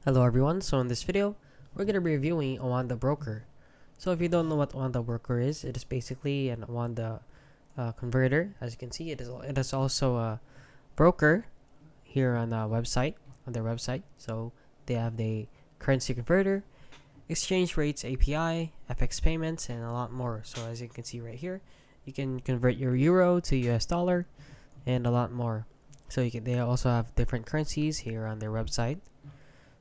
Hello everyone, so in this video, we're going to be reviewing OANDA Broker. So if you don't know what OANDA Broker is, it is basically an OANDA converter. As you can see, it is also a broker here on their website. So they have the currency converter, exchange rates API, FX payments, and a lot more. So as you can see right here, you can convert your euro to US dollar and a lot more. So they also have different currencies here on their website.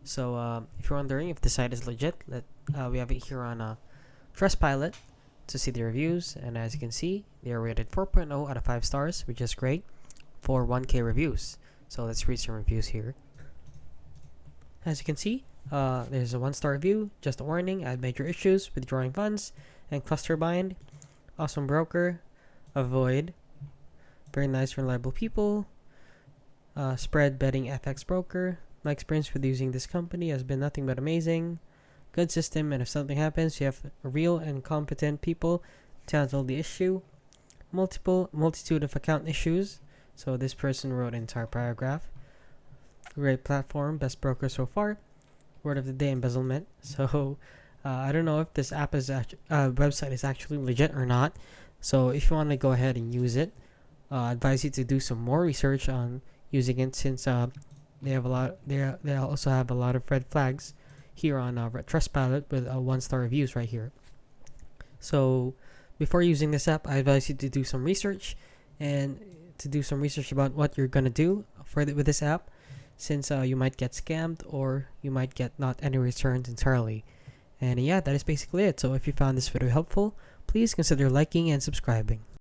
So if you're wondering if the site is legit, we have it here on Trustpilot to see the reviews, and as you can see, they are rated 4.0 out of 5 stars, which is great for 1K reviews. So let's read some reviews here. As you can see, there's a 1-star review. Just a warning: I had major issues withdrawing funds and cluster bind. Awesome broker. Avoid. Very nice, reliable people. Spread betting FX broker. My experience with using this company has been nothing but amazing. Good system, and if something happens, you have real and competent people to handle the issue. Multitude of account issues. So this person wrote an entire paragraph. Great platform, best broker so far. Word of the day: embezzlement. So I don't know if this website is actually legit or not. So if you want to go ahead and use it, I advise you to do some more research on using it, since they also have a lot of red flags here on Trustpilot with 1-star reviews right here. So before using this app, I advise you to do some research about what you're gonna do with this app, since you might get scammed or you might get not any returns entirely. And yeah, that is basically it. So if you found this video helpful, please consider liking and subscribing.